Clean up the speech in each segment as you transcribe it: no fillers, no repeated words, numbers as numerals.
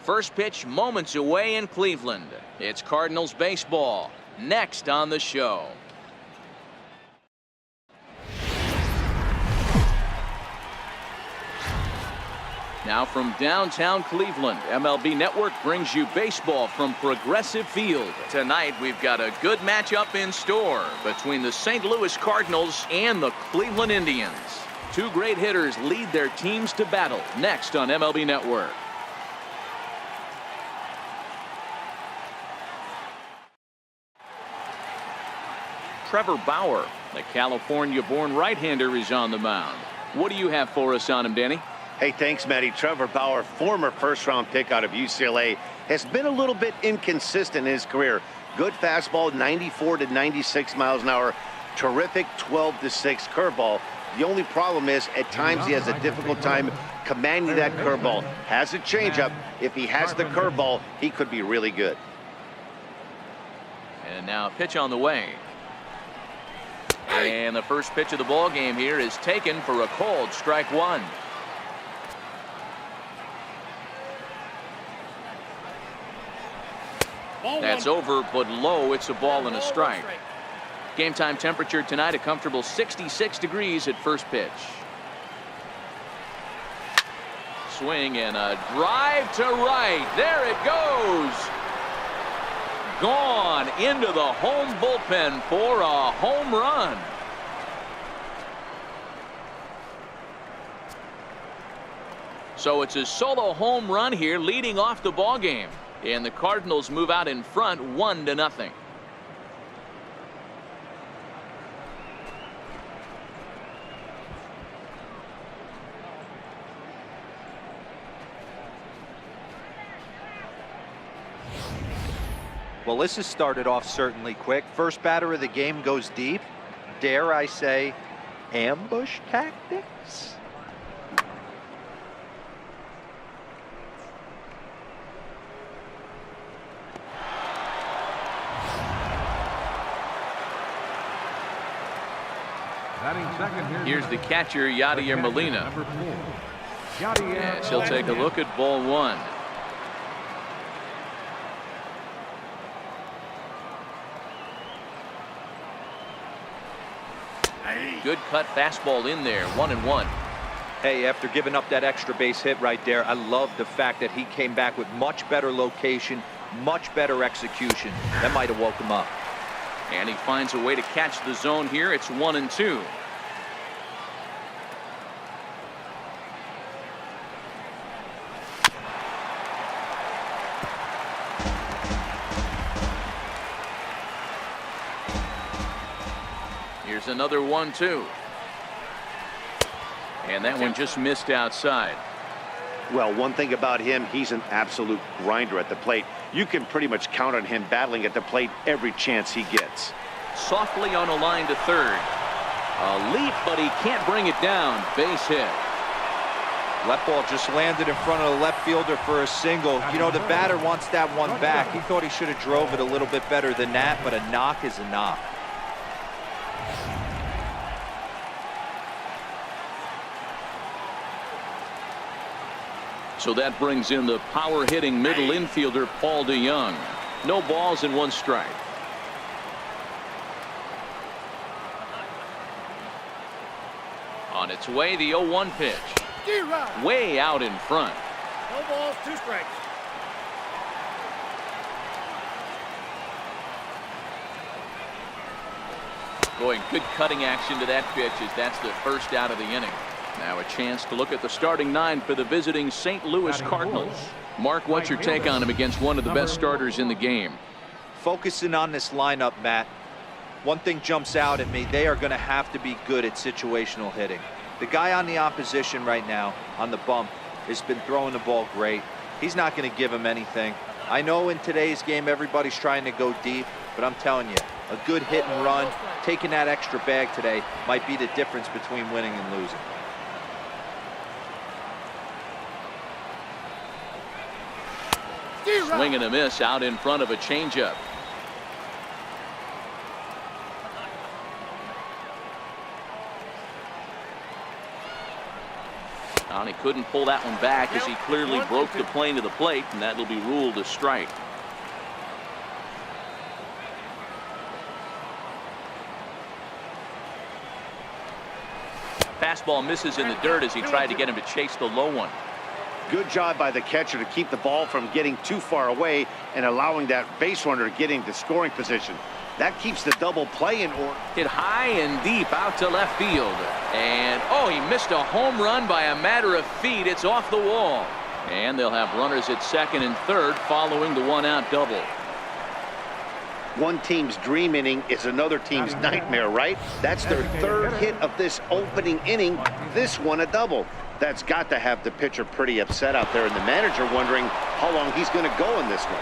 First pitch moments away in Cleveland. It's Cardinals baseball next on the show. Now from downtown Cleveland, MLB Network brings you baseball from Progressive Field. Tonight we've got a good matchup in store between the St. Louis Cardinals and the Cleveland Indians. Two great hitters lead their teams to battle next on MLB Network. Trevor Bauer, the California-born right-hander, is on the mound. What do you have for us on him, Danny? Hey, thanks, Matty. Trevor Bauer, former first-round pick out of UCLA, has been a little bit inconsistent in his career. Good fastball, 94 to 96 miles an hour. Terrific 12 to 6 curveball. The only problem is, at times, he has a difficult time commanding that curveball. Has a changeup. If he has the curveball, he could be really good. And now a pitch on the way. And the first pitch of the ball game here is taken for a called strike one. That's over, but low. It's a ball and a strike. Game time temperature tonight, a comfortable 66 degrees at first pitch. Swing and a drive to right. There it goes. Gone into the home bullpen for a home run. So it's a solo home run here, leading off the ball game. And the Cardinals move out in front 1-0. Well, this has started off certainly quick. First batter of the game goes deep. Dare I say, ambush tactics? Here's the catcher, Yadier Molina. Yes, he'll take a look at ball one. Good cut fastball in there, 1-1. Hey, after giving up that extra base hit right there, I love the fact that he came back with much better location, much better execution. That might have woke him up. And he finds a way to catch the zone here. It's 1-2. Here's another 1-2. And that one just missed outside. Well, one thing about him, he's an absolute grinder at the plate. You can pretty much count on him battling at the plate every chance he gets. Softly on a line to third. A leap, but he can't bring it down. Base hit. That ball just landed in front of the left fielder for a single. You know, the batter wants that one back. He thought he should have drove it a little bit better than that, but a knock is a knock. So that brings in the power-hitting middle infielder, Paul DeYoung. No balls and one strike. On its way, the 0-1 pitch. Way out in front. No balls, 2 strikes. Boy, good cutting action to that pitch as that's the first out of the inning. Now a chance to look at the starting 9 for the visiting St. Louis Cardinals. Mark, what's your take on him against one of the best starters in the game? Focusing on this lineup, Matt, one thing jumps out at me. They are going to have to be good at situational hitting. The guy on the opposition right now on the bump has been throwing the ball great. He's not going to give him anything. I know in today's game everybody's trying to go deep, but I'm telling you, a good hit and run, taking that extra bag today might be the difference between winning and losing. Swing and a miss out in front of a changeup. And he couldn't pull that one back as he clearly broke the plane to the plate, and that will be ruled a strike. Fastball misses in the dirt as he tried to get him to chase the low one. Good job by the catcher to keep the ball from getting too far away and allowing that base runner to get into scoring position. That keeps the double play in order. Hit high and deep out to left field. And, oh, he missed a home run by a matter of feet. It's off the wall. And they'll have runners at second and third following the one-out double. One team's dream inning is another team's nightmare, right? That's their third hit of this opening inning. This one a double. That's got to have the pitcher pretty upset out there, and the manager wondering how long he's going to go in this one.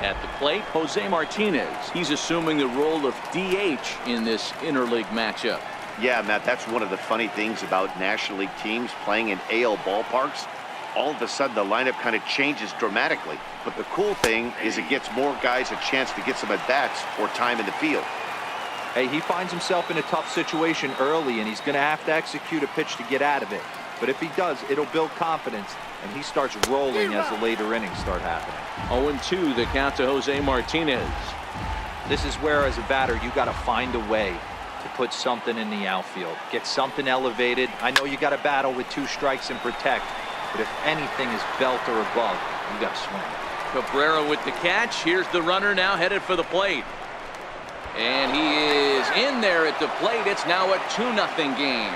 At the plate, Jose Martinez. He's assuming the role of DH in this interleague matchup. Yeah, Matt, that's one of the funny things about National League teams playing in AL ballparks. All of a sudden, the lineup kind of changes dramatically. But the cool thing is it gets more guys a chance to get some at-bats or time in the field. Hey, he finds himself in a tough situation early, and he's going to have to execute a pitch to get out of it. But if he does, it'll build confidence, and he starts rolling as the later innings start happening. 0-2 the count to Jose Martinez. This is where, as a batter, you got to find a way to put something in the outfield. Get something elevated. I know you got to battle with 2 strikes and protect, but if anything is belt or above, you got to swing. Cabrera with the catch. Here's the runner now headed for the plate. And he is in there at the plate. It's now a 2-0 game.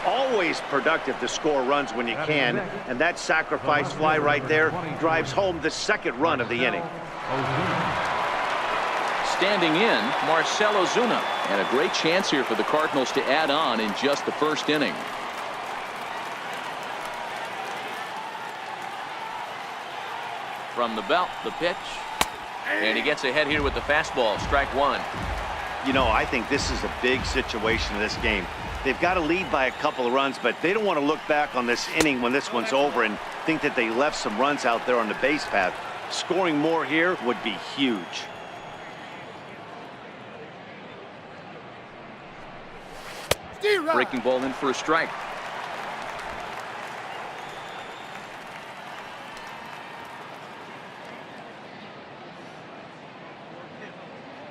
Always productive to score runs when you can, and that sacrifice fly right there drives home the second run of the inning. Standing in, Marcell Ozuna. And a great chance here for the Cardinals to add on in just the first inning. From the belt, the pitch. And he gets ahead here with the fastball. Strike one. You know, I think this is a big situation in this game. They've got to lead by a couple of runs, but they don't want to look back on this inning when this one's over and think that they left some runs out there on the base path. Scoring more here would be huge. Breaking ball in for a strike.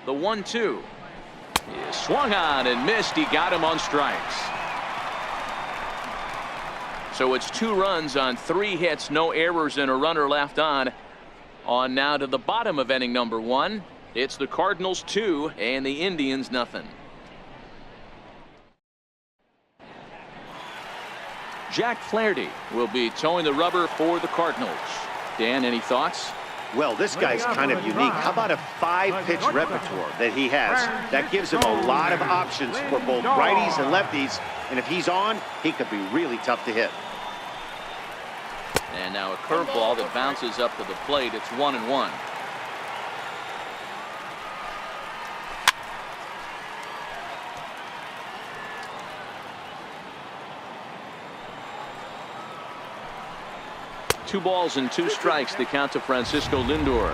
The 1-2. He swung on and missed. He got him on strikes. So it's 2 runs on 3 hits, no errors, and a runner left on. On now to the bottom of inning number 1. It's the Cardinals 2 and the Indians nothing. Jack Flaherty will be towing the rubber for the Cardinals. Dan, any thoughts? Well, this guy's kind of unique. How about a 5-pitch repertoire that he has? That gives him a lot of options for both righties and lefties. And if he's on, he could be really tough to hit. And now a curveball that bounces up to the plate. It's 1-1. Two balls and 2 strikes to count to Francisco Lindor.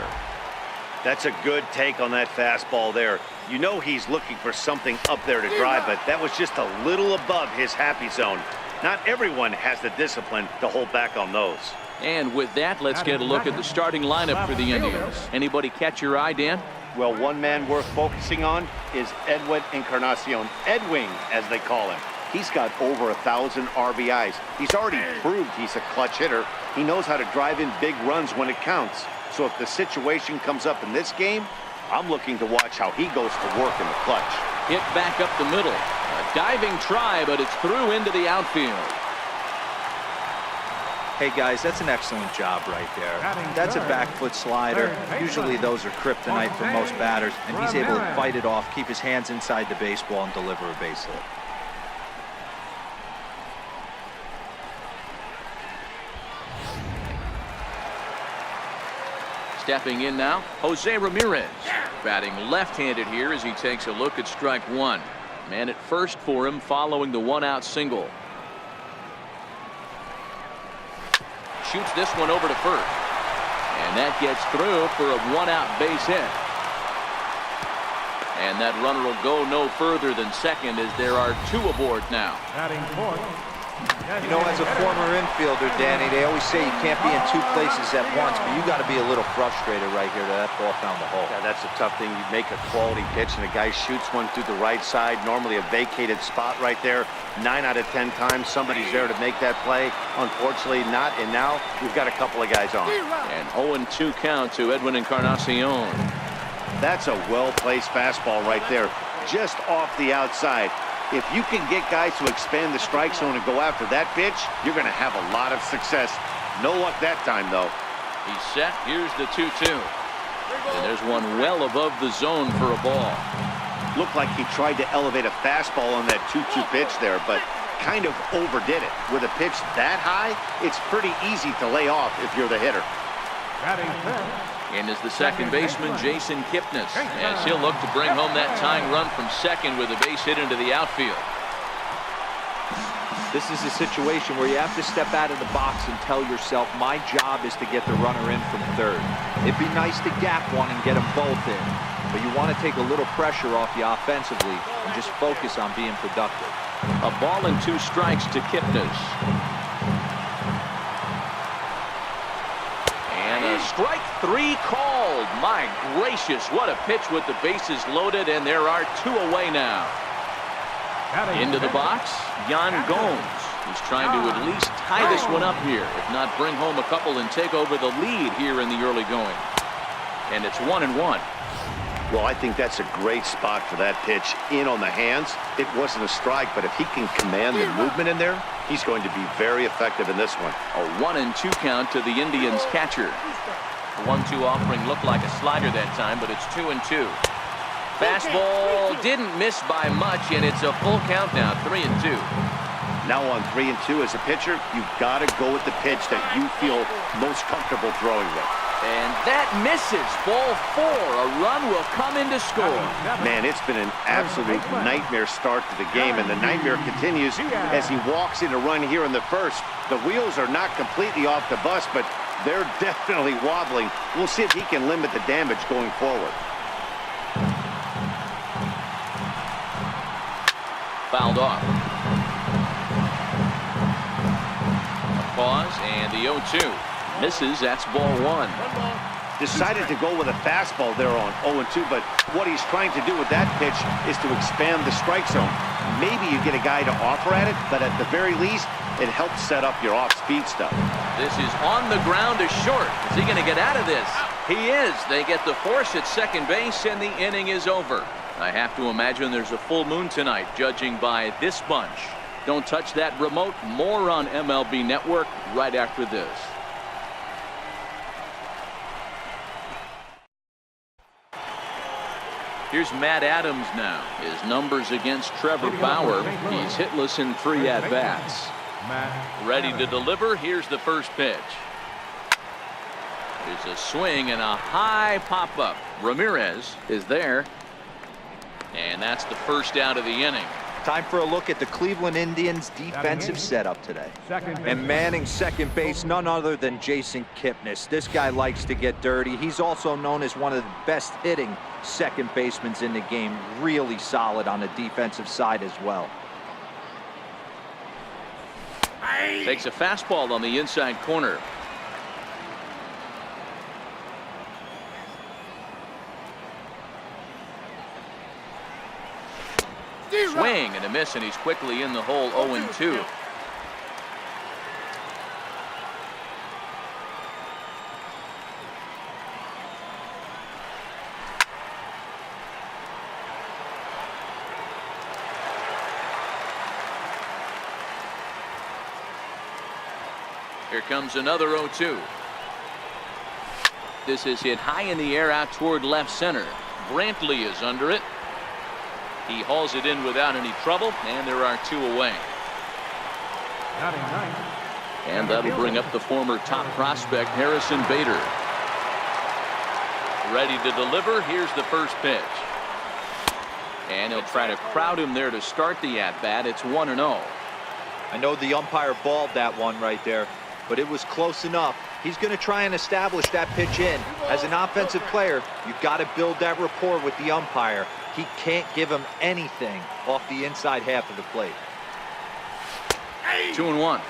That's a good take on that fastball there. You know he's looking for something up there to drive, but that was just a little above his happy zone. Not everyone has the discipline to hold back on those. And with that, let's get a look at the starting lineup for the Indians. Anybody catch your eye, Dan? Well, one man worth focusing on is Edwin Encarnacion, Edwin as they call him. He's got over 1,000 RBIs. He's already proved he's a clutch hitter. He knows how to drive in big runs when it counts. So if the situation comes up in this game, I'm looking to watch how he goes to work in the clutch. Hit back up the middle. A diving try, but it's through into the outfield. Hey guys, that's an excellent job right there. That's a back foot slider. Usually those are kryptonite for most batters, and he's able to fight it off, keep his hands inside the baseball, and deliver a base hit. Stepping in now, Jose Ramirez. Batting left-handed here as he takes a look at strike one. Man at first for him following the one-out single. Shoots this one over to first. And that gets through for a one-out base hit. And that runner will go no further than second as there are 2 aboard now. You know, as a former infielder, Danny, they always say you can't be in 2 places at once, but you got to be a little frustrated right here that ball found the hole. Yeah, that's a tough thing. You make a quality pitch and a guy shoots one through the right side, normally a vacated spot right there. 9 out of 10 times somebody's there to make that play. Unfortunately not, and now we've got a couple of guys on. And 0-2 count to Edwin Encarnacion. That's a well-placed fastball right there, just off the outside. If you can get guys to expand the strike zone and go after that pitch, you're going to have a lot of success. No luck that time, though. He's set. Here's the 2-2. And there's one well above the zone for a ball. Looked like he tried to elevate a fastball on that 2-2 pitch there, but kind of overdid it. With a pitch that high, it's pretty easy to lay off if you're the hitter. In is the second baseman, Jason Kipnis, as he'll look to bring home that tying run from second with a base hit into the outfield. This is a situation where you have to step out of the box and tell yourself, my job is to get the runner in from third. It'd be nice to gap one and get them both in, but you want to take a little pressure off you offensively and just focus on being productive. A ball and 2 strikes to Kipnis. And a strike 3 called. My gracious, what a pitch with the bases loaded, and there are 2 away now. Into the box, Yan Gomes. He's trying to at least tie this one up here, if not bring home a couple and take over the lead here in the early going. And it's 1-1. Well, I think that's a great spot for that pitch in on the hands. It wasn't a strike, but if he can command the movement in there, he's going to be very effective in this one. A 1-2 count to the Indians catcher. The 1-2 offering looked like a slider that time, but it's 2-2. Fastball didn't miss by much, and it's a full count now, 3-2. Now on 3-2 as a pitcher, you've got to go with the pitch that you feel most comfortable throwing with. And that misses. Ball 4. A run will come in to score. Man, it's been an absolute nightmare start to the game, and the nightmare continues as he walks in a run here in the first. The wheels are not completely off the bus, but they're definitely wobbling. We'll see if he can limit the damage going forward. Fouled off. A pause, and the 0-2. Misses. That's ball 1. Decided to go with a fastball there on 0-2, but what he's trying to do with that pitch is to expand the strike zone. Maybe you get a guy to offer at it, but at the very least, it helps set up your off-speed stuff. This is on the ground to short. Is he going to get out of this? He is. They get the force at second base, and the inning is over. I have to imagine there's a full moon tonight, judging by this bunch. Don't touch that remote. More on MLB Network right after this. Here's Matt Adams now. His numbers against Trevor Bauer. He's hitless in 3 at-bats. Ready to deliver. Here's the first pitch. There's a swing and a high pop-up. Ramirez is there. And that's the first out of the inning. Time for a look at the Cleveland Indians defensive setup today. And manning second base, none other than Jason Kipnis. This guy likes to get dirty. He's also known as one of the best hitting second basemen in the game. Really solid on the defensive side as well. Takes a fastball on the inside corner. Swing and a miss, and he's quickly in the hole. 0-2. Here comes another 0-2. This is hit high in the air out toward left center. Brantley is under it. He hauls it in without any trouble, and there are 2 away. And that'll bring up the former top prospect, Harrison Bader. Ready to deliver. Here's the first pitch. And he'll try to crowd him there to start the at-bat. It's 1-0. I know the umpire balled that one right there, but it was close enough. He's going to try and establish that pitch in. As an offensive player, you've got to build that rapport with the umpire. He can't give him anything off the inside half of the plate. 2-1.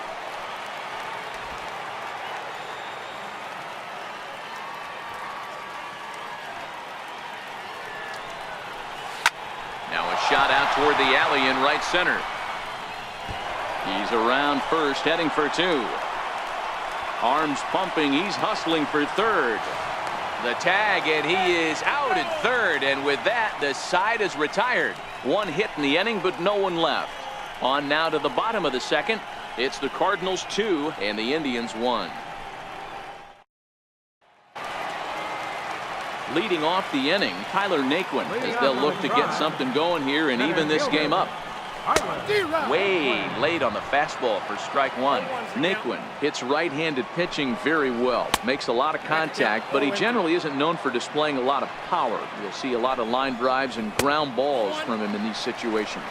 Now a shot out toward the alley in right center. He's around first, heading for 2. Arms pumping, he's hustling for third. The tag, and he is out at third, and with that, the side is retired. One hit in the inning, but no one left. On now to the bottom of the second. It's the Cardinals 2 and the Indians 1. Leading off the inning, Tyler Naquin, as they'll look to get something going here and even this game up. Way late on the fastball for strike 1. Naquin hits right-handed pitching very well. Makes a lot of contact, but he generally isn't known for displaying a lot of power. You'll see a lot of line drives and ground balls from him in these situations.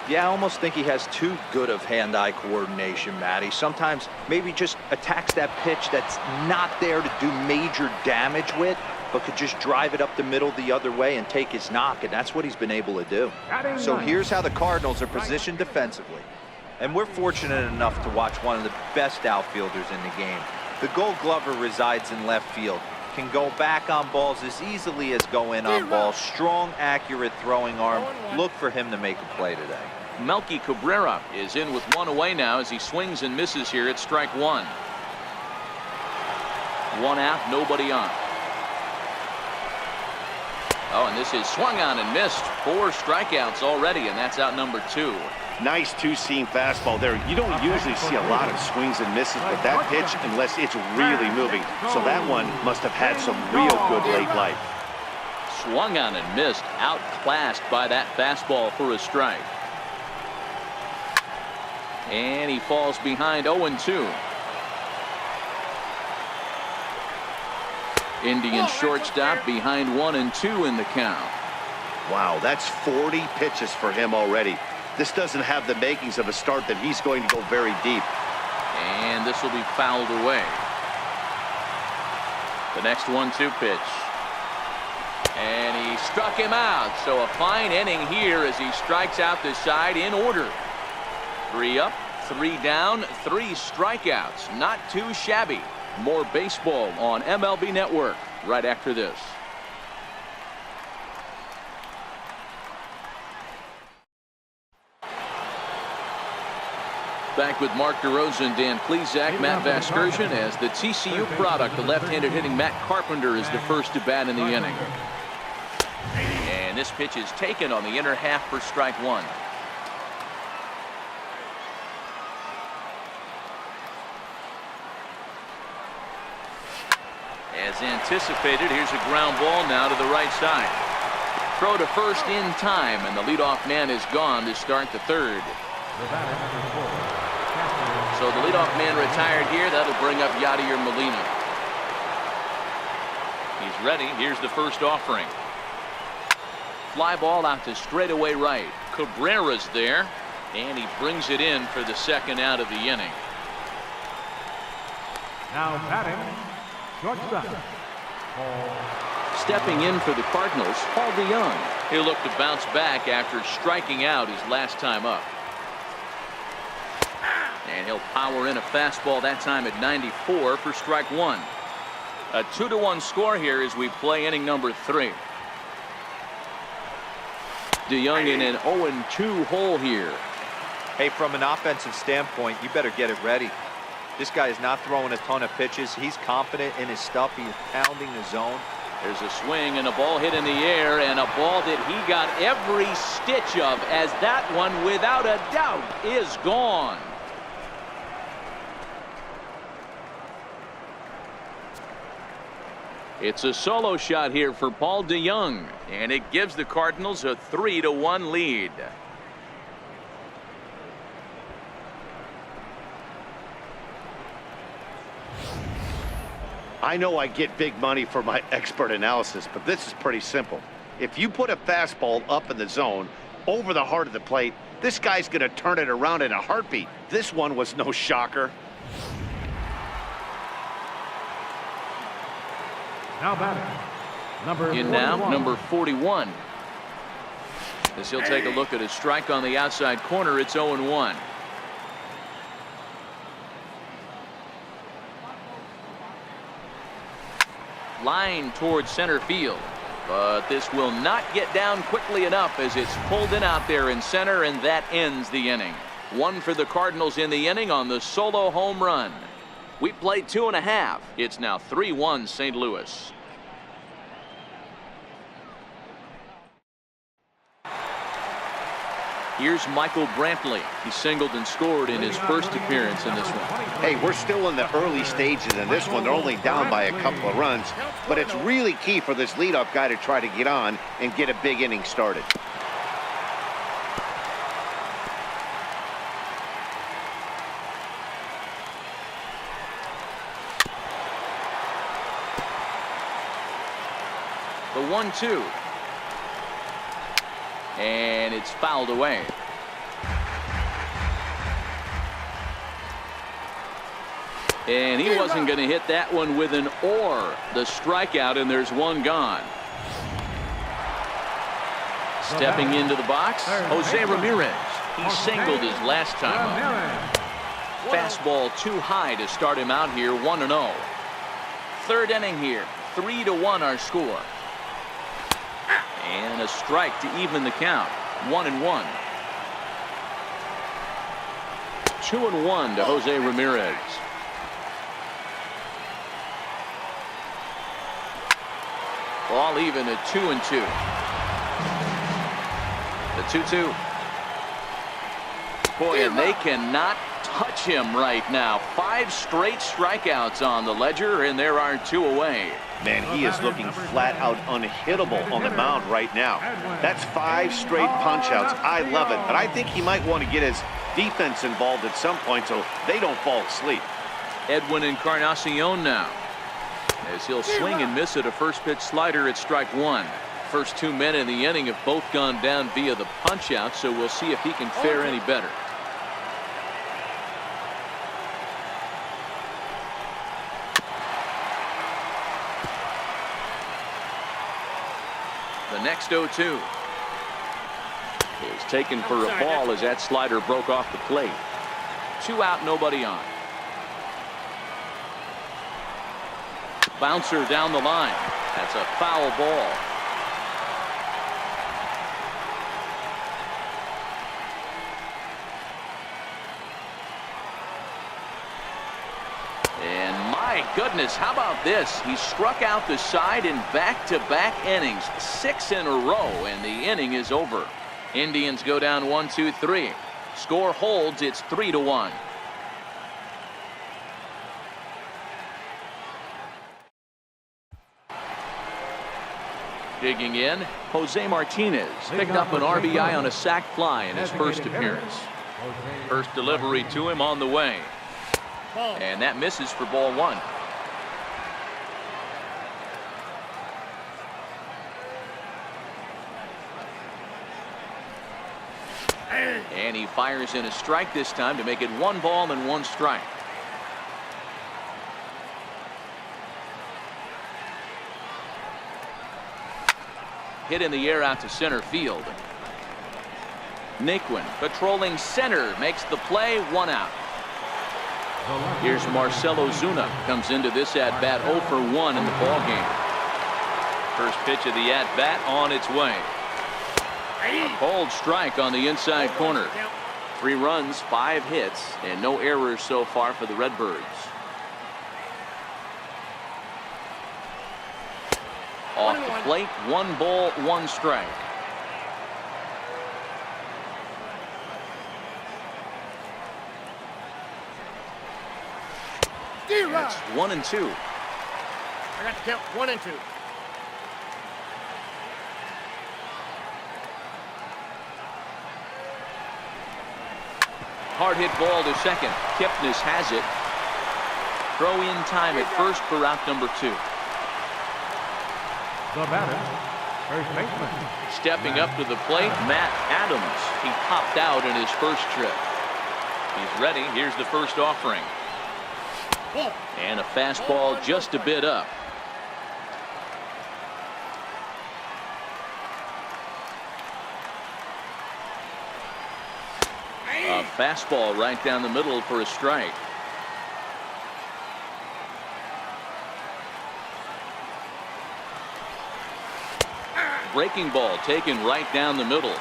Yeah, I almost think he has too good of hand-eye coordination, Matty. Sometimes maybe just attacks that pitch that's not there to do major damage with, but could just drive it up the middle the other way and take his knock, and that's what he's been able to do. So here's how the Cardinals are positioned defensively. And we're fortunate enough to watch one of the best outfielders in the game. The Gold Glover resides in left field. Can go back on balls as easily as go in on balls. Strong, accurate throwing arm. Look for him to make a play today. Melky Cabrera is in with one away now as he swings and misses here at strike 1. One out, nobody on. Oh, and this is swung on and missed. 4 strikeouts already, and that's out number 2. Nice two-seam fastball there. You don't usually see a lot of swings and misses, but that pitch, unless it's really moving. So that one must have had some real good late life. Swung on and missed, outclassed by that fastball for a strike. And he falls behind 0-2. Indian shortstop behind 1-2 in the count. Wow, that's 40 pitches for him already. This doesn't have the makings of a start that he's going to go very deep. And this will be fouled away. The next 1-2 pitch. And he struck him out. So a fine inning here as he strikes out the side in order. 3 up, 3 down, 3 strikeouts. Not too shabby. More baseball on MLB Network right after this. Back with Mark DeRosa and Dan Plesac, Matt Vasgersian as the TCU product. The left-handed hitting Matt Carpenter is the first to bat in the inning. And this pitch is taken on the inner half for strike 1. As anticipated, here's a ground ball now to the right side. Throw to first in time, and the leadoff man is gone to start the third. So the leadoff man retired here. That'll bring up Yadier Molina. He's ready. Here's the first offering. Fly ball out to straightaway right. Cabrera's there, and he brings it in for the second out of the inning. Now batting, shortstop. Stepping in for the Cardinals, Paul DeYoung. He'll look to bounce back after striking out his last time up. And he'll power in a fastball that time at 94 for strike 1. A 2-1 score here as we play inning number 3. DeYoung in an 0-2 hole here. Hey, from an offensive standpoint, you better get it ready. This guy is not throwing a ton of pitches. He's confident in his stuff. He's pounding the zone. There's a swing and a ball hit in the air, and a ball that he got every stitch of, as that one, without a doubt, is gone. It's a solo shot here for Paul DeYoung, and it gives the Cardinals a 3-1 lead. I know I get big money for my expert analysis, but this is pretty simple. If you put a fastball up in the zone over the heart of the plate, this guy's going to turn it around in a heartbeat. This one was no shocker. Now batting, number 41. Number 41. As he'll take a look at a strike on the outside corner, it's 0-1. Line towards center field, but this will not get down quickly enough as it's pulled in out there in center, and that ends the inning. One for the Cardinals in the inning on the solo home run. We played 2.5. It's now 3-1 St. Louis. Here's Michael Brantley. He singled and scored in his first appearance in this one. Hey, we're still in the early stages in this one. They're only down by a couple of runs, but it's really key for this leadoff guy to try to get on and get a big inning started. The 1-2. And it's fouled away. And he wasn't going to hit that one with an or. The strikeout, and there's one gone. Stepping into the box, Jose Ramirez. He singled his last time up. Fastball too high to start him out here, 1-0. Third inning here, 3-1 our score. And a strike to even the count. 1-1. 2-1 to Jose Ramirez. All even at 2-2. The 2-2. Boy, and they cannot touch him right now. 5 straight strikeouts on the ledger, and there are 2 away. Man, he is looking flat out unhittable on the mound right now. That's 5 straight punch-outs. I love it, but I think he might want to get his defense involved at some point so they don't fall asleep. Edwin Encarnacion now, as he'll swing and miss at a first pitch slider at strike 1. First 2 men in the inning have both gone down via the punch-out, so we'll see if he can fare any better. The next 0-2 is taken for a ball as that slider broke off the plate. 2 out, nobody on. Bouncer down the line. That's a foul ball. And my goodness, how about this? He struck out the side in back-to-back innings, 6 in a row, and the inning is over. Indians go down 1-2-3. Score holds, it's 3-1. Digging in, Jose Martinez picked up an RBI on a sac fly in his first appearance. First delivery to him on the way. And that misses for ball 1. And he fires in a strike this time to make it 1 ball and 1 strike. Hit in the air out to center field. Naquin patrolling center makes the play, 1 out. Here's Marcell Ozuna, comes into this at bat 0 for 1 in the ball game. First pitch of the at bat on its way. A cold strike on the inside corner. 3 runs, 5 hits, and no errors so far for the Redbirds. Off the plate, 1 ball, 1 strike. That's 1 and 2. I got to count 1 and 2. Hard hit ball to second. Kipnis has it. Throw in time at first for out number 2. The batter, first baseman. Stepping up to the plate, Matt Adams. He popped out in his first trip. He's ready. Here's the first offering. And a fastball just a bit up. Fastball right down the middle for a strike. Breaking ball taken right down the middle.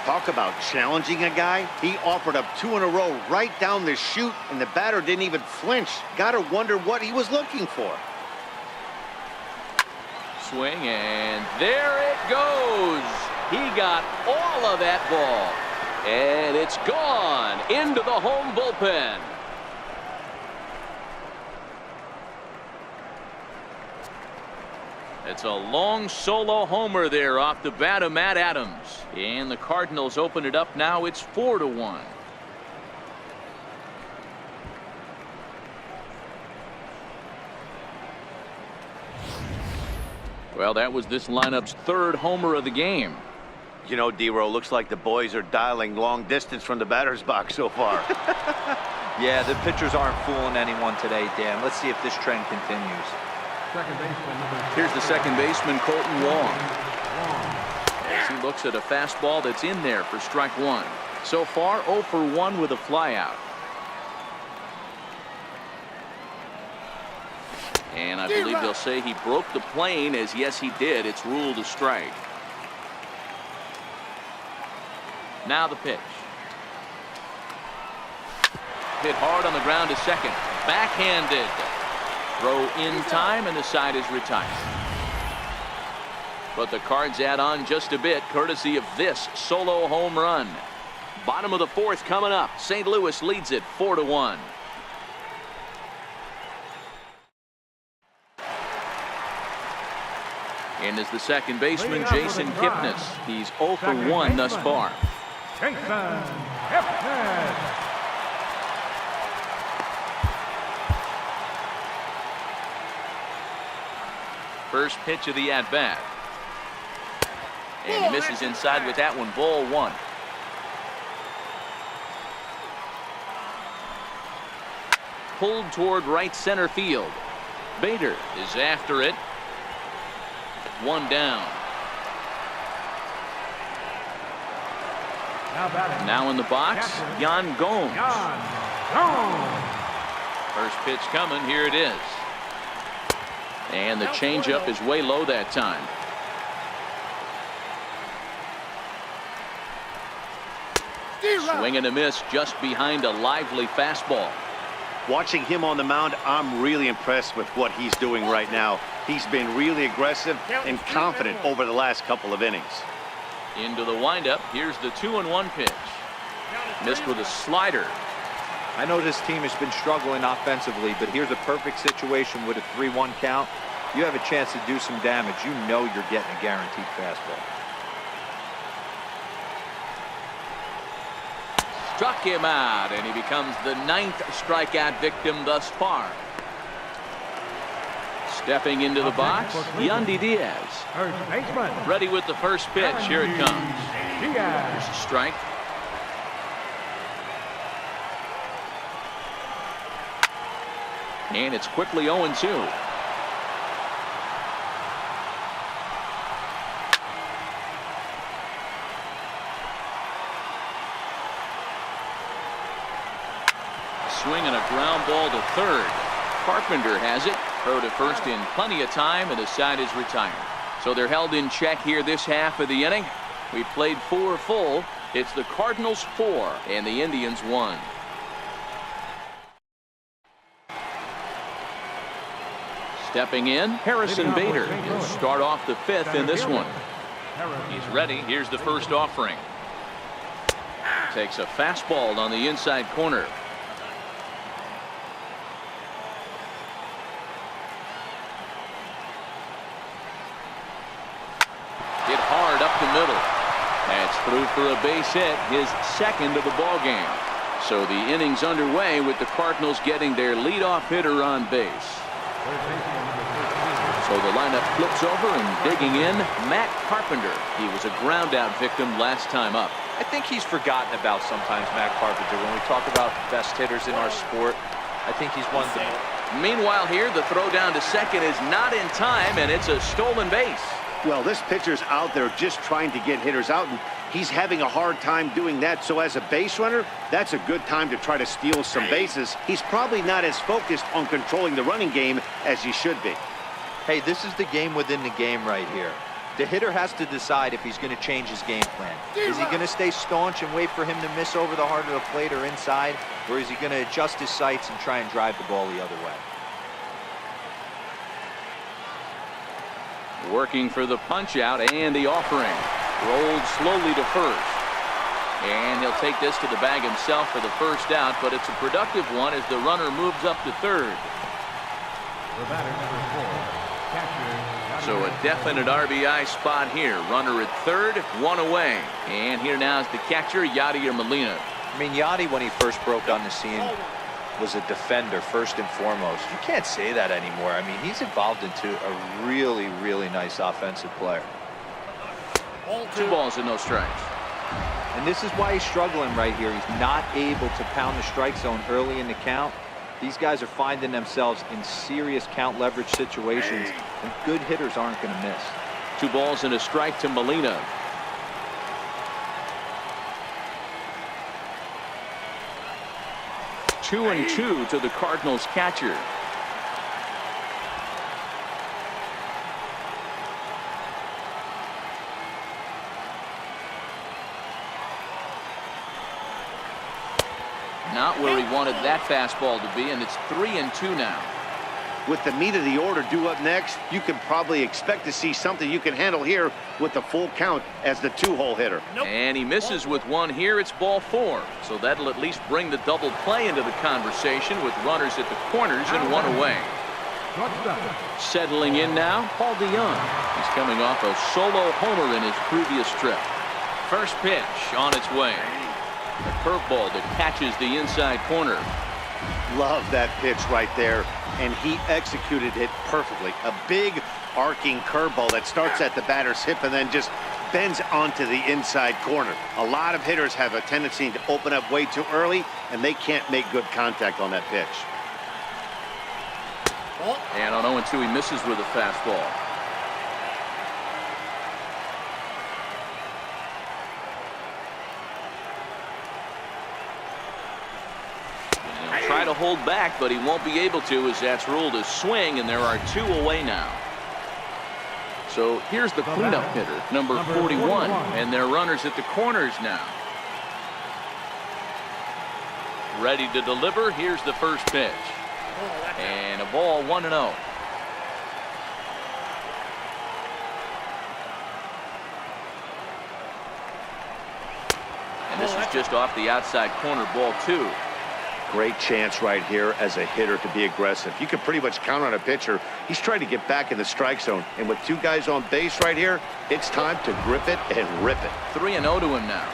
Talk about challenging a guy. He offered up 2 in a row right down the chute, and the batter didn't even flinch. Gotta wonder what he was looking for. Swing, and there it goes. He got all of that ball, and it's gone into the home bullpen. It's a long solo homer there off the bat of Matt Adams, and the Cardinals open it up now. It's 4-1. Well, that was this lineup's third homer of the game. You know, D-Row, looks like the boys are dialing long distance from the batter's box so far. Yeah, the pitchers aren't fooling anyone today, Dan. Let's see if this trend continues. Here's the second baseman, Colton Wong, as he looks at a fastball that's in there for strike one. So far, 0 for 1 with a flyout. And I believe they'll say he broke the plane, as yes, he did. It's ruled a strike. Now the pitch. Hit hard on the ground to second. Backhanded. Throw in time, and the side is retired. But the Cards add on just a bit, courtesy of this solo home run. Bottom of the fourth coming up. St. Louis leads it 4-1. And is the second baseman, Jason Kipnis. He's 0 for 1 thus far. Jason Kipnis. First pitch of the at-bat. And he misses inside with that one. Ball 1. Pulled toward right center field. Bader is after it. 1 down. Now in the box, Yan Gomes. First pitch coming. Here it is. And the changeup is way low that time. Swing and a miss just behind a lively fastball. Watching him on the mound, I'm really impressed with what he's doing right now. He's been really aggressive and confident over the last couple of innings. Into the windup. Here's the 2-1 pitch. Missed with a slider. I know this team has been struggling offensively, but here's a perfect situation with a 3-1 count. You have a chance to do some damage. You know you're getting a guaranteed fastball. Struck him out, and he becomes the 9th strikeout victim thus far. Stepping into the box, Yandy Diaz. First baseman. Ready with the first pitch. Here it comes. Here's a strike. And it's quickly 0-2. Swing and a ground ball to third. Carpenter has it. Throw to first in plenty of time, and the side is retired. So they're held in check here this half of the inning. We played 4 full. It's the Cardinals 4 and the Indians 1. Stepping in, Harrison Bader. He'll start off the 5th in this one. He's ready. Here's the first offering. Takes a fastball on the inside corner. Hit hard up the middle. That's through for a base hit, his 2nd of the ball game. So the inning's underway with the Cardinals getting their leadoff hitter on base. So the lineup flips over, and digging in, Matt Carpenter. He was a ground out victim last time up. I think he's forgotten about sometimes, Matt Carpenter. When we talk about best hitters in our sport, I think he's one of the... Meanwhile here, the throw down to second is not in time, and it's a stolen base. Well, this pitcher's out there just trying to get hitters out, and He's having a hard time doing that, so as a base runner, that's a good time to try to steal some bases. He's probably not as focused on controlling the running game as he should be. Hey, this is the game within the game right here. The hitter has to decide if he's going to change his game plan. Is he going to stay staunch and wait for him to miss over the heart of the plate or inside, or is he going to adjust his sights and try and drive the ball the other way? Working for the punch out and the offering. Rolled slowly to first. And he'll take this to the bag himself for the first out, but it's a productive one as the runner moves up to third. The batter, number 4, catcher. So a definite RBI spot here. Runner at third, one away. And here now is the catcher, Yadier Molina. I mean, Yadi, when he first broke on the scene, was a defender first and foremost. You can't say that anymore. I mean, he's evolved into a really, really nice offensive player. 2 balls and no strikes. And this is why he's struggling right here. He's not able to pound the strike zone early in the count. These guys are finding themselves in serious count leverage situations, and good hitters aren't going to miss. 2 balls and a strike to Molina. Two and two to the Cardinals catcher. Not where he wanted that fastball to be, and it's 3-2 now. With the meat of the order due up next, you can probably expect to see something you can handle here with the full count as the 2-hole hitter. And he misses with one here. It's ball 4. So that'll at least bring the double play into the conversation with runners at the corners and one away. Settling in now, Paul DeYoung. He's coming off a solo homer in his previous trip. First pitch on its way. A curveball that catches the inside corner. Love that pitch right there, and he executed it perfectly. A big arcing curveball that starts at the batter's hip and then just bends onto the inside corner. A lot of hitters have a tendency to open up way too early, and they can't make good contact on that pitch. And on 0-2, he misses with a fastball. Try to hold back, but he won't be able to, as that's ruled a swing, and there are 2 away now. So here's the cleanup hitter, number 41, and they're runners at the corners now. Ready to deliver. Here's the first pitch. And a ball, 1-0. And this is just off the outside corner, ball 2. Great chance right here as a hitter to be aggressive. You can pretty much count on a pitcher. He's trying to get back in the strike zone. And with 2 guys on base right here, it's time to grip it and rip it. 3-0 to him now.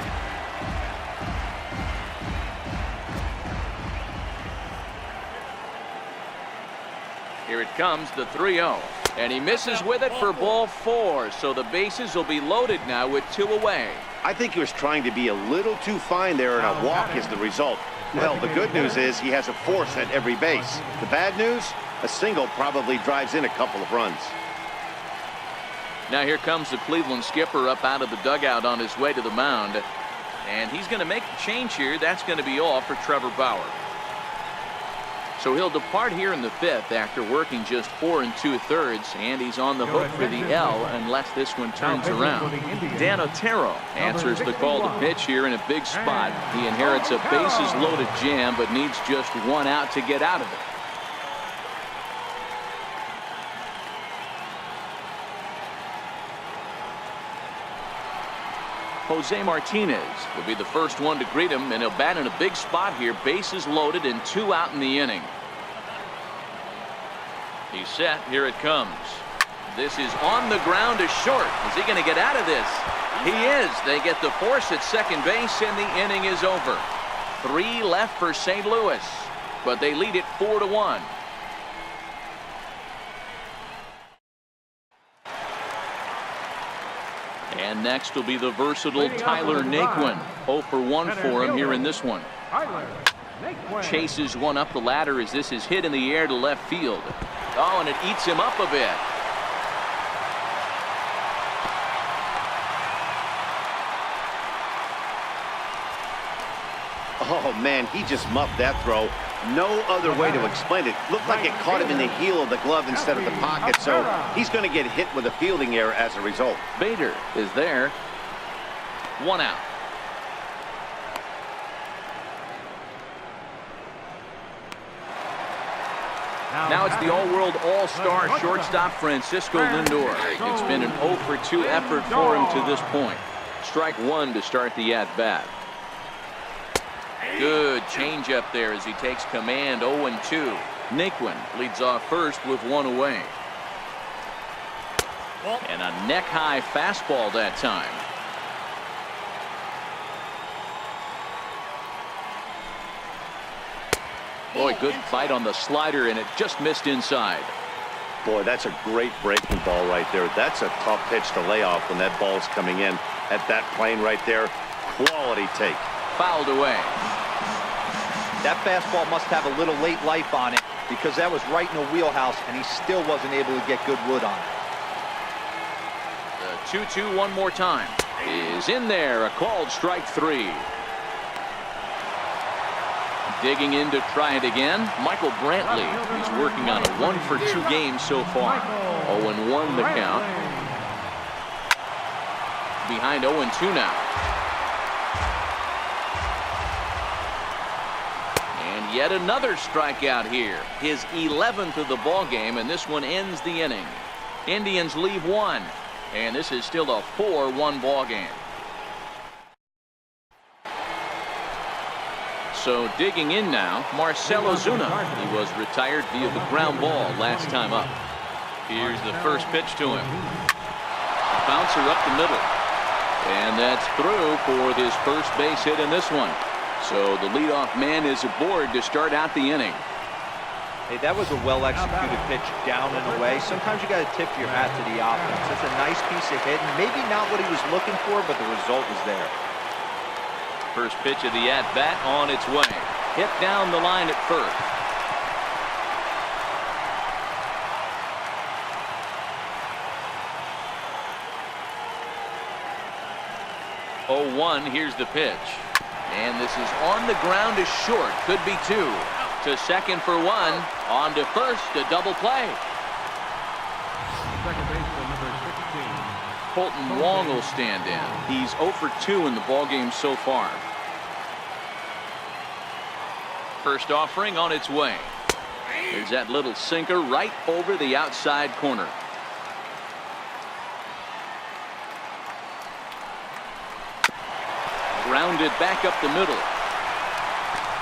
Here it comes, the 3-0. And he misses with it for ball 4. So the bases will be loaded now with 2 away. I think he was trying to be a little too fine there, and a walk is the result. Well, the good news is he has a force at every base. The bad news, a single probably drives in a couple of runs. Now here comes the Cleveland skipper up out of the dugout on his way to the mound. And he's going to make the change here. That's going to be all for Trevor Bauer. So he'll depart here in the 5th after working just 4 2/3, and he's on the hook for the L unless this one turns around. Dan Otero answers the call to pitch here in a big spot. He inherits a bases loaded jam, but needs just 1 out to get out of it. Jose Martinez will be the first one to greet him, and he'll bat in a big spot here. Bases loaded and 2 out in the inning. He's set. Here it comes. This is on the ground to short. Is he going to get out of this? He is. They get the force at second base, and the inning is over. 3 left for St. Louis, but they lead it 4-1. And next will be the versatile Tyler Naquin. 0 for 1 for him here in this one. Chases one up the ladder as this is hit in the air to left field. Oh, and it eats him up a bit. Oh, man, he just muffed that throw. No other way to explain it. Looked like it caught him in the heel of the glove instead of the pocket, so he's going to get hit with a fielding error as a result. Bader is there. 1 out. Now it's the all-world all-star shortstop Francisco Lindor. It's been an 0 for 2 effort for him to this point. Strike 1 to start the at-bat. Good changeup there as he takes command. 0-2. Naquin leads off first with 1 away. And a neck-high fastball that time. Boy, good fight on the slider, and it just missed inside. Boy, that's a great breaking ball right there. That's a tough pitch to lay off when that ball's coming in at that plane right there. Quality take. Fouled away. That fastball must have a little late life on it because that was right in the wheelhouse, and he still wasn't able to get good wood on it. The 2-2 one more time is in there. A called strike 3. Digging in to try it again. Michael Brantley. He's working on a 1 for 2 games so far. 0-1 the count. Behind 0-2 now. And yet another strikeout here. His 11th of the ball game, and this one ends the inning. Indians leave 1, and this is still a 4-1 ball game. So digging in now, Marcell Ozuna. He was retired via the ground ball last time up. Here's the first pitch to him. Bouncer up the middle. And that's through for his first base hit in this one. So the leadoff man is aboard to start out the inning. Hey, that was a well-executed pitch down and away. Sometimes you got to tip your hat to the offense. That's a nice piece of hitting. Maybe not what he was looking for, but the result was there. First pitch of the at-bat on its way. Hit down the line at first. Oh, 1, here's the pitch. And this is on the ground to short. Could be 2. To second for 1. On to first, a double play. Second baseman number 16. Colton Wong will stand in. He's 0 for 2 in the ballgame so far. First offering on its way. There's that little sinker right over the outside corner. Grounded back up the middle.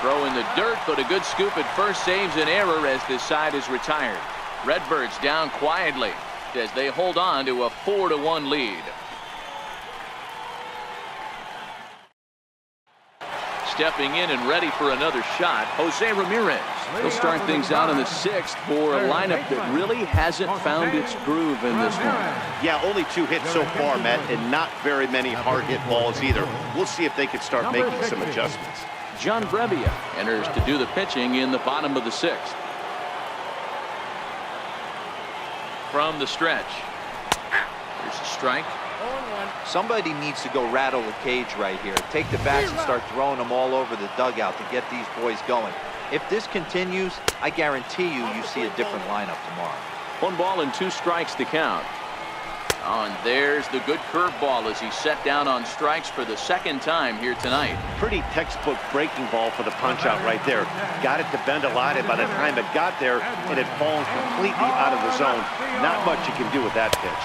Throw in the dirt, but a good scoop at first saves an error as this side is retired. Redbirds down quietly as they hold on to a 4-1 lead. Stepping in and ready for another shot, Jose Ramirez. He'll start things out in the 6th for a lineup that really hasn't found its groove in this one. Yeah, only 2 hits so far, Matt, and not very many hard hit balls either. We'll see if they can start making some adjustments. John Brebbia enters to do the pitching in the bottom of the 6th. From the stretch. Here's a strike. Somebody needs to go rattle the cage right here. Take the bats and start throwing them all over the dugout to get these boys going. If this continues, I guarantee you see a different lineup tomorrow. 1 ball and 2 strikes to count. Oh, and there's the good curveball as he set down on strikes for the 2nd time here tonight. Pretty textbook breaking ball for the punch out right there. Got it to bend a lot, and by the time it got there, it had fallen completely out of the zone. Not much you can do with that pitch.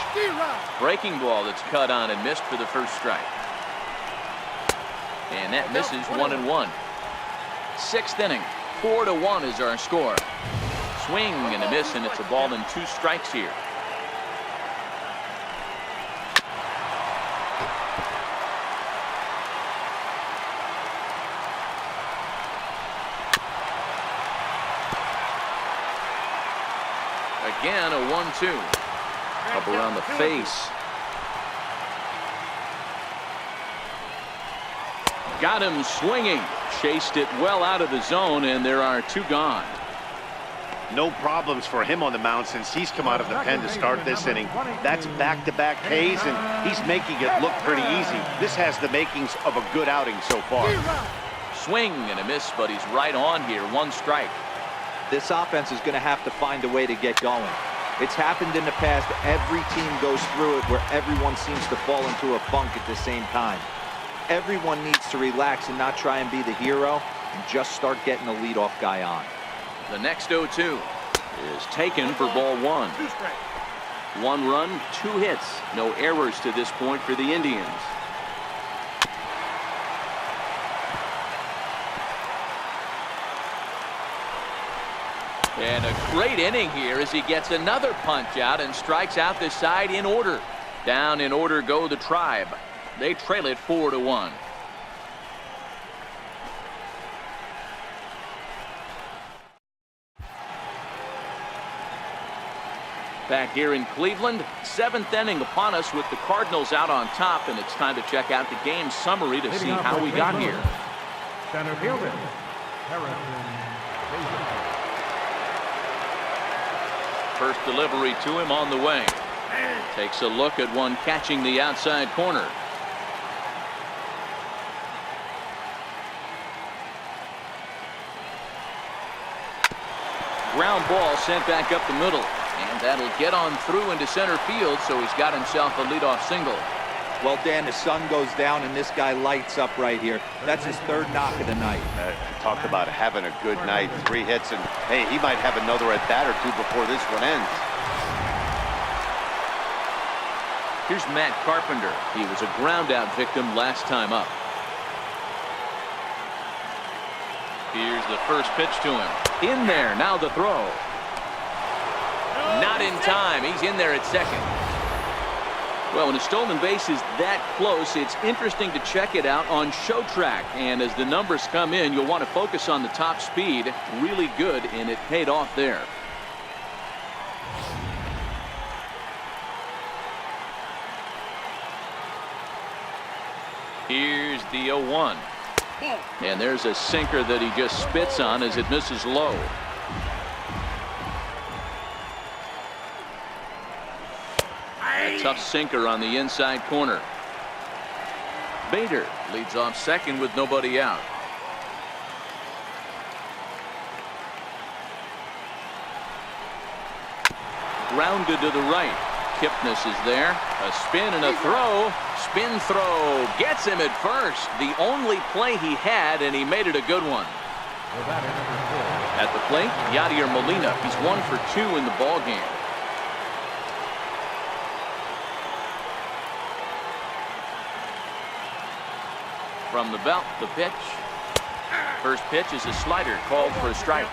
Breaking ball that's cut on and missed for the first strike. And that misses 1-1. 6th inning. 4-1 is our score. Swing and a miss, and it's a ball and 2 strikes here. Again, a 1-2. Up around the face. Got him swinging. Chased it well out of the zone, and there are 2 gone. No problems for him on the mound since he's come out of the pen to start this inning. That's back-to-back Ks, and he's making it look pretty easy. This has the makings of a good outing so far. Swing and a miss, but he's right on here. 1 strike. This offense is going to have to find a way to get going. It's happened in the past. Every team goes through it where everyone seems to fall into a funk at the same time. Everyone needs to relax and not try and be the hero and just start getting the leadoff guy on. The next 0-2 is taken for ball 1. 2 strikes. 1 run, 2 hits. No errors to this point for the Indians. And a great inning here as he gets another punch out and strikes out this side in order. Down in order go the Tribe. They trail it 4-1. Back here in Cleveland, 7th inning upon us with the Cardinals out on top, and it's time to check out the game summary to see how we got here. Center fielder, Harrison Bader. First delivery to him on the way. Takes a look at one catching the outside corner. Ground ball sent back up the middle. And that'll get on through into center field, so he's got himself a leadoff single. Well, Dan, the sun goes down and this guy lights up right here. That's his 3rd knock of the night. Talked about having a good night. 3 hits, and hey, he might have another at bat or 2 before this one ends. Here's Matt Carpenter. He was a ground out victim last time up. Here's the first pitch to him. In there, now the throw. Not in time. He's in there at second. Well, when a stolen base is that close, it's interesting to check it out on show track. And as the numbers come in, you'll want to focus on the top speed. Really good, and it paid off there. Here's the 0-1. And there's a sinker that he just spits on as it misses low. A tough sinker on the inside corner. Bader leads off second with nobody out. Grounded to the right. Kipnis is there. A spin and a throw. Spin throw gets him at first. The only play he had, and he made it a good one. At the plate, Yadier Molina. He's 1 for 2 in the ball game. From the belt, the pitch. First pitch is a slider called for a strike.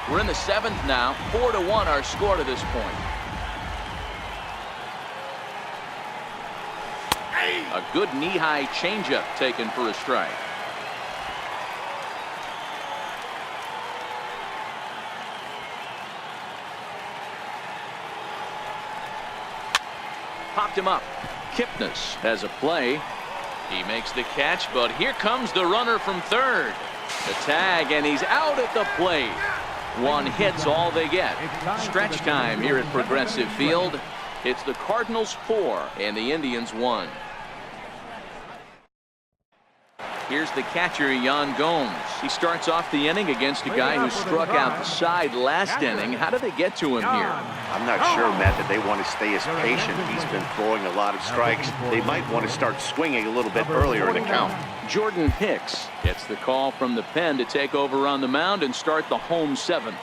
We're in the 7th now. 4-1 our score to this point. A good knee-high changeup taken for a strike. Popped him up. Kipnis has a play. He makes the catch, but here comes the runner from third. The tag, and he's out at the plate. 1 hit's all they get. Stretch time here at Progressive Field. It's the Cardinals 4 and the Indians 1. Here's the catcher, Yan Gomes. He starts off the inning against a guy who struck out the side last inning. How did they get to him here? I'm not sure, Matt, that they want to stay as patient. He's been throwing a lot of strikes. They might want to start swinging a little bit earlier in the count. Jordan Hicks gets the call from the pen to take over on the mound and start the home 7th.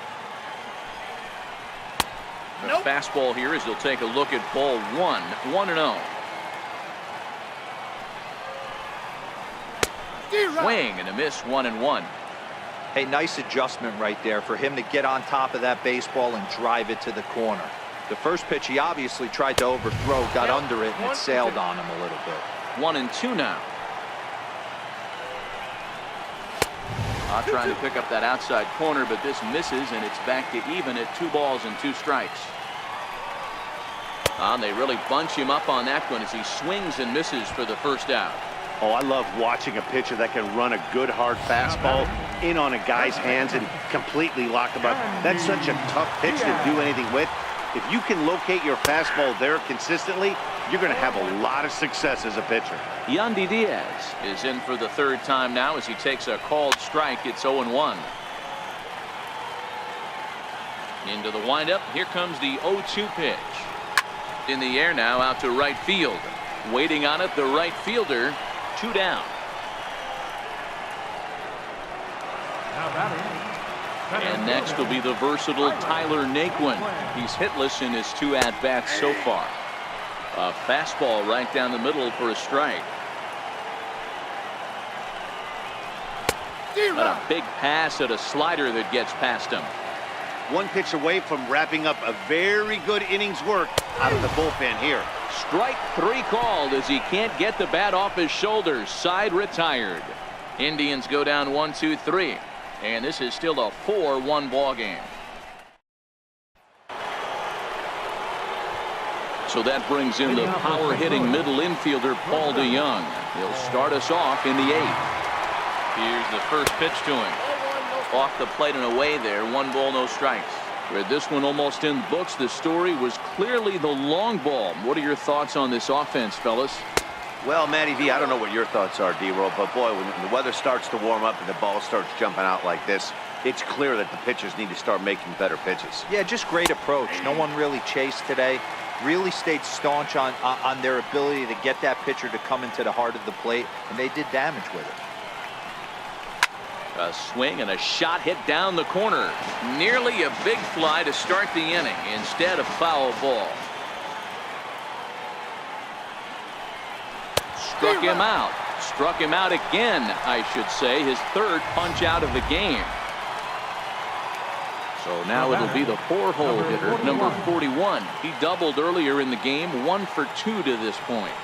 The fastball here as he'll take a look at ball 1, 1-0. Swing and a miss, 1-1. Hey, nice adjustment right there for him to get on top of that baseball and drive it to the corner. The first pitch he obviously tried to overthrow, got under it, and it sailed on him a little bit. 1-2 now. Trying to pick up that outside corner, but this misses, and it's back to even at 2 balls and 2 strikes. They really bunch him up on that one as he swings and misses for the first out. Oh, I love watching a pitcher that can run a good hard fastball in on a guy's hands and completely lock him up. That's such a tough pitch to do anything with. If you can locate your fastball there consistently, you're going to have a lot of success as a pitcher. Yandy Diaz is in for the third time now as he takes a called strike. It's 0-1. Into the windup. Here comes the 0-2 pitch. In the air now, out to right field. Waiting on it, the right fielder. 2 down. And next will be the versatile Tyler Naquin. He's hitless in his 2 at-bats so far. A fastball right down the middle for a strike. But a big pass at a slider that gets past him. One pitch away from wrapping up a very good innings work out of the bullpen here. Strike 3 called as he can't get the bat off his shoulders. Side retired. Indians go down 1-2-3. And this is still a 4-1 ball game. So that brings in the power hitting middle infielder Paul DeYoung. He'll start us off in the 8th. Here's the first pitch to him. Off the plate and away there. 1 ball, no strikes. With this one almost in the books, the story was clearly the long ball. What are your thoughts on this offense, fellas? Well, Matty V, I don't know what your thoughts are, D-Roll, but boy, when the weather starts to warm up and the ball starts jumping out like this, it's clear that the pitchers need to start making better pitches. Yeah, just great approach. No one really chased today. Really stayed staunch on their ability to get that pitcher to come into the heart of the plate, and they did damage with it. A swing and a shot hit down the corner. Nearly a big fly to start the inning. Instead, a foul ball. Struck him out. Struck him out again, I should say. His 3rd punch out of the game. So now it'll be the 4-hole hitter, number 41. He doubled earlier in the game, 1 for 2 to this point.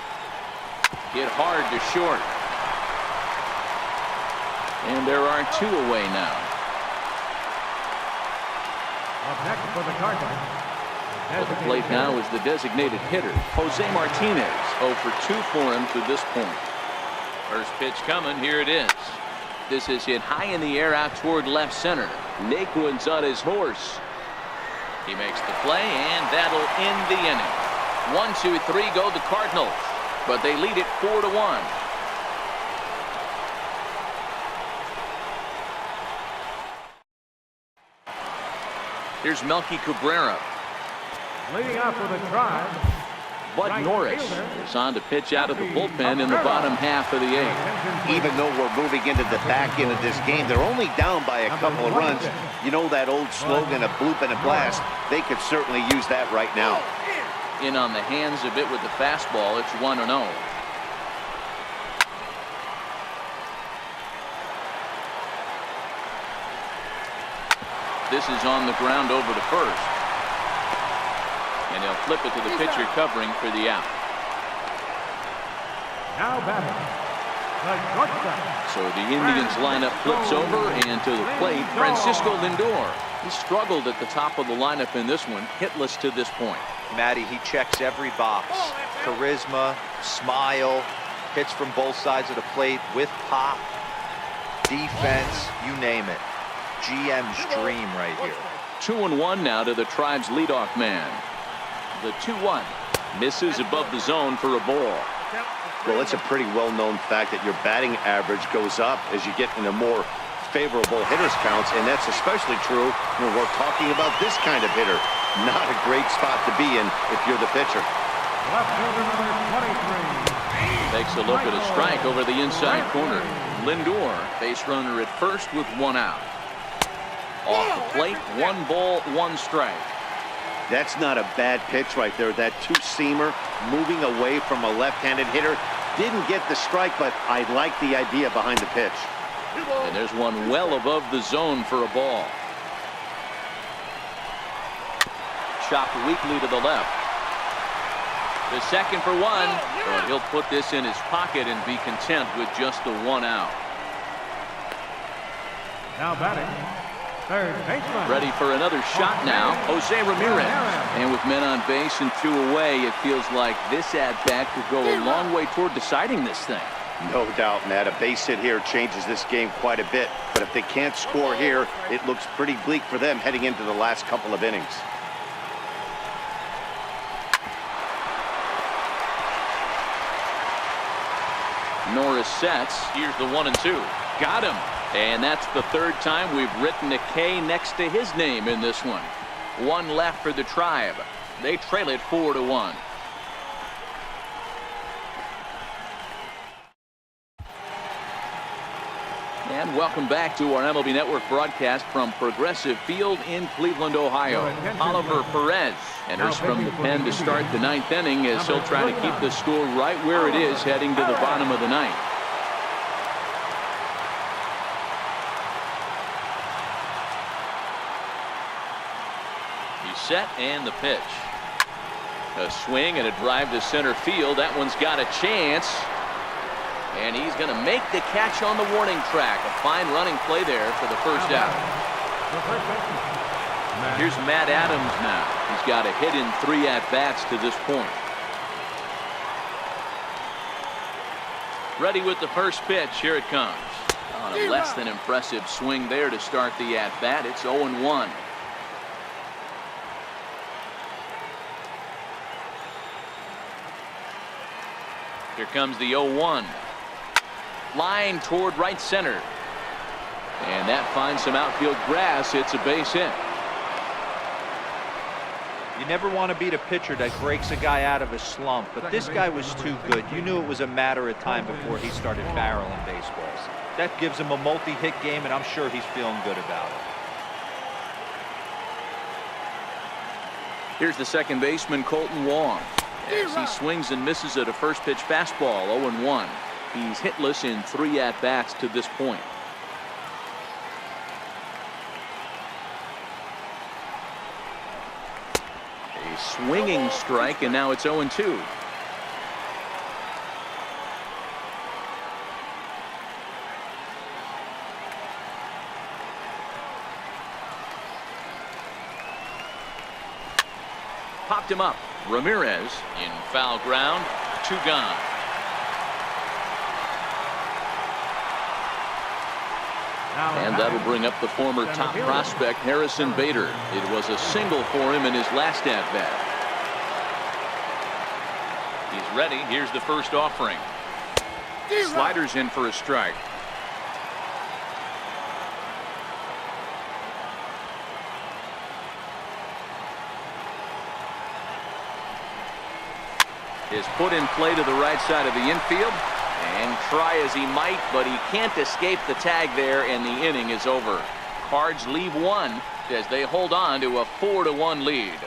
Hit hard to short. And there are 2 away now. Up next for the Cardinals. At the plate now is the designated hitter, Jose Martinez. 0 for 2 for him to this point. First pitch coming. Here it is. This is hit high in the air out toward left center. Naquin's on his horse. He makes the play, and that'll end the inning. 1-2-3 go the Cardinals, but they lead it 4-1. Here's Melky Cabrera. Leading off for the Tribe. Bud Norris is on to pitch out of the bullpen in the bottom half of the 8th. Even though we're moving into the back end of this game, they're only down by a couple of runs. You know that old slogan, a bloop and a blast? They could certainly use that right now. In on the hands a bit with the fastball. It's 1-0. This is on the ground over to first. And he'll flip it to the pitcher covering for the out. Now batting, the shortstop. So the Indians lineup flips over, and to the plate, Francisco Lindor. He struggled at the top of the lineup in this one, hitless to this point. Matty, he checks every box. Charisma, smile, hits from both sides of the plate with pop, defense, you name it. GM's dream right here. 2-1 now to the Tribe's leadoff man. The 2-1 misses above the zone for a ball. Well, it's a pretty well-known fact that your batting average goes up as you get into more favorable hitters counts, and that's especially true when we're talking about this kind of hitter. Not a great spot to be in if you're the pitcher. Left fielder number 23. Takes a look at a strike over the inside corner. Lindor, base runner at first with 1 out. Off the plate, 1 ball, 1 strike. That's not a bad pitch right there. That 2-seamer moving away from a left-handed hitter. Didn't get the strike, but I like the idea behind the pitch. And there's one well above the zone for a ball. Chopped weakly to the left. The second for 1, but he'll put this in his pocket and be content with just the 1 out. Now batting, third baseman. Ready for another shot now, Jose Ramirez. And with men on base and 2 away, it feels like this at-bat could go a long way toward deciding this thing. No doubt, Matt. A base hit here changes this game quite a bit. But if they can't score here, it looks pretty bleak for them heading into the last couple of innings. Norris sets. Here's the 1-2. Got him. And that's the third time we've written a K next to his name in this one. One left for the Tribe. They trail it 4-1. And welcome back to our MLB Network broadcast from Progressive Field in Cleveland, Ohio. Oliver Perez enters from the pen to start the ninth inning as he'll try to keep the score right where it is heading to the bottom of the ninth. He's set and the pitch. A swing and a drive to center field. That one's got a chance. And he's going to make the catch on the warning track. A fine running play there for the first out. Here's Matt Adams now. He's got a hit in 3 at-bats to this point. Ready with the first pitch. Here it comes. On a less than impressive swing there to start the at-bat. It's 0-1. Here comes the 0-1. Line toward right center. And that finds some outfield grass. It's a base hit. You never want to beat a pitcher that breaks a guy out of a slump, but this guy was too good. You knew it was a matter of time before he started barreling baseballs. That gives him a multi-hit game, and I'm sure he's feeling good about it. Here's the second baseman, Colton Wong. As he swings and misses at a first pitch fastball, 0-1. He's hitless in 3 at-bats to this point. A swinging strike, and now it's 0-2. Popped him up. Ramirez in foul ground. 2 gone. And that'll bring up the former top prospect Harrison Bader. It was a single for him in his last at-bat. He's ready. Here's the first offering. Sliders in for a strike. Is put in play to the right side of the infield. And try as he might, but he can't escape the tag there, and the inning is over. Cards leave 1 as they hold on to a 4-1 lead.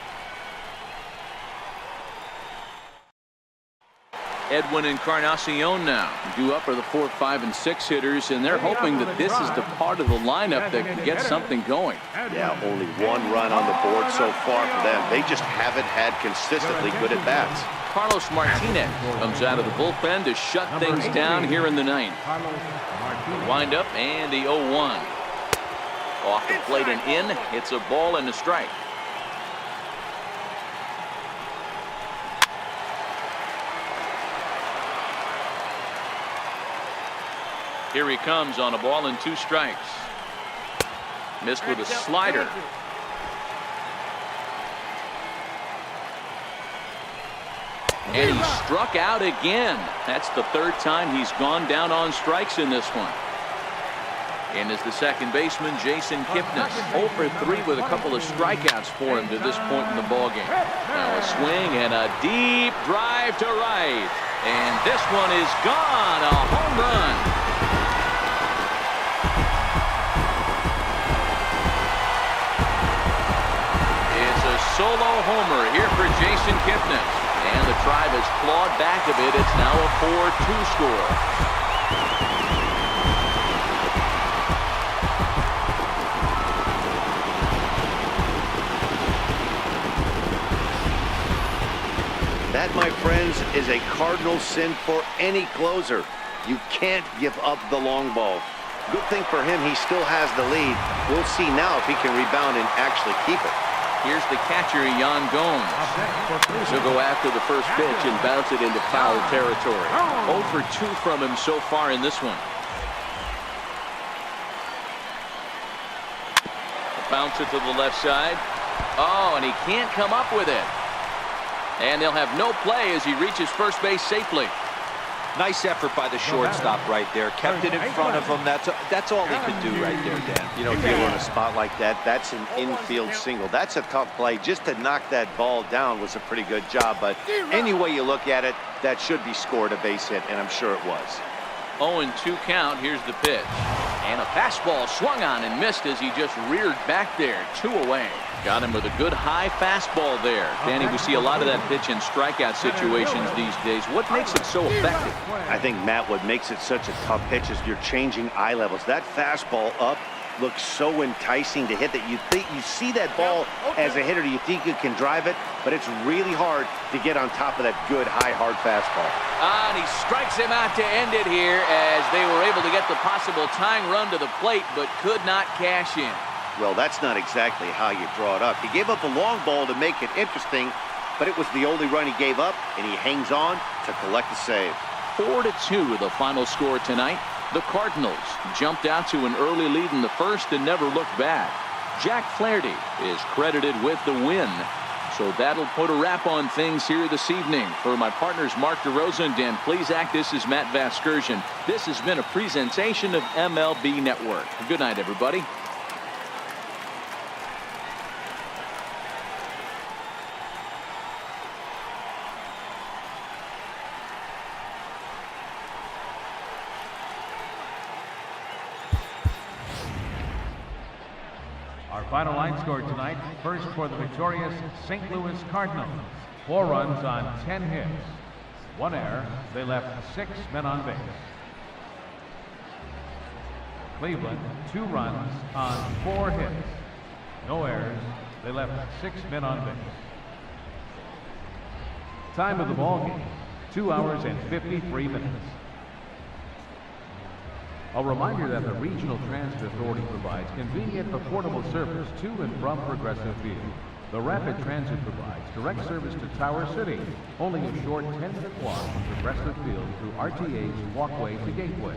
Edwin Encarnacion now due up for the 4, 5, and 6 hitters, and they're hoping that this is the part of the lineup that can get something going. Yeah, only 1 run on the board so far for them. They just haven't had consistently good at-bats. Carlos Martinez comes out of the bullpen to shut things down here in the ninth. The wind up and the 0-1. Off the plate and in. It's a ball and a strike. Here he comes on a ball and 2 strikes. Missed with a slider. And he struck out again. That's the 3rd time he's gone down on strikes in this one. And is the second baseman, Jason Kipnis. 0 for 3 with a couple of strikeouts for him to this point in the ballgame. Now a swing and a deep drive to right. And this one is gone. A home run. It's a solo homer here for Jason Kipnis. And the Tribe has clawed back a bit. It's now a 4-2 score. That, my friends, is a cardinal sin for any closer. You can't give up the long ball. Good thing for him, he still has the lead. We'll see now if he can rebound and actually keep it. Here's the catcher, Yan Gomes. He'll go after the first pitch and bounce it into foul territory. 0 for 2 from him so far in this one. Bounce it to the left side. Oh, and he can't come up with it. And they'll have no play as he reaches first base safely. Nice effort by the shortstop right there. Kept it in front of him. That's all he could do right there, Dan. You know, if you're in a spot like that, that's an infield single. That's a tough play. Just to knock that ball down was a pretty good job. But any way you look at it, that should be scored a base hit, and I'm sure it was. 0-2 count. Here's the pitch. And a fastball swung on and missed as he just reared back there. 2 away. Got him with a good high fastball there. Danny, we see a lot of that pitch in strikeout situations these days. What makes it so effective? I think, Matt, what makes it such a tough pitch is you're changing eye levels. That fastball up looks so enticing to hit that you see that ball as a hitter, you think you can drive it, but it's really hard to get on top of that good high hard fastball. And he strikes him out to end it here as they were able to get the possible tying run to the plate but could not cash in. Well, that's not exactly how you draw it up. He gave up a long ball to make it interesting, but it was the only run he gave up, and he hangs on to collect the save. 4-2 the final score tonight. The Cardinals jumped out to an early lead in the first and never looked back. Jack Flaherty is credited with the win. So that'll put a wrap on things here this evening. For my partners Mark DeRosa and Dan Plesac, this is Matt Vasgersian. This has been a presentation of MLB Network. Good night, everybody. Our final line score tonight, first for the victorious St. Louis Cardinals. 4 runs on 10 hits. 1 error. They left 6 men on base. Cleveland, 2 runs on 4 hits. No errors. They left 6 men on base. Time of the ball game, 2 hours and 53 minutes. A reminder that the Regional Transit Authority provides convenient, affordable service to and from Progressive Field. The Rapid Transit provides direct service to Tower City, only a short 10-minute walk from Progressive Field through RTA's walkway to Gateway.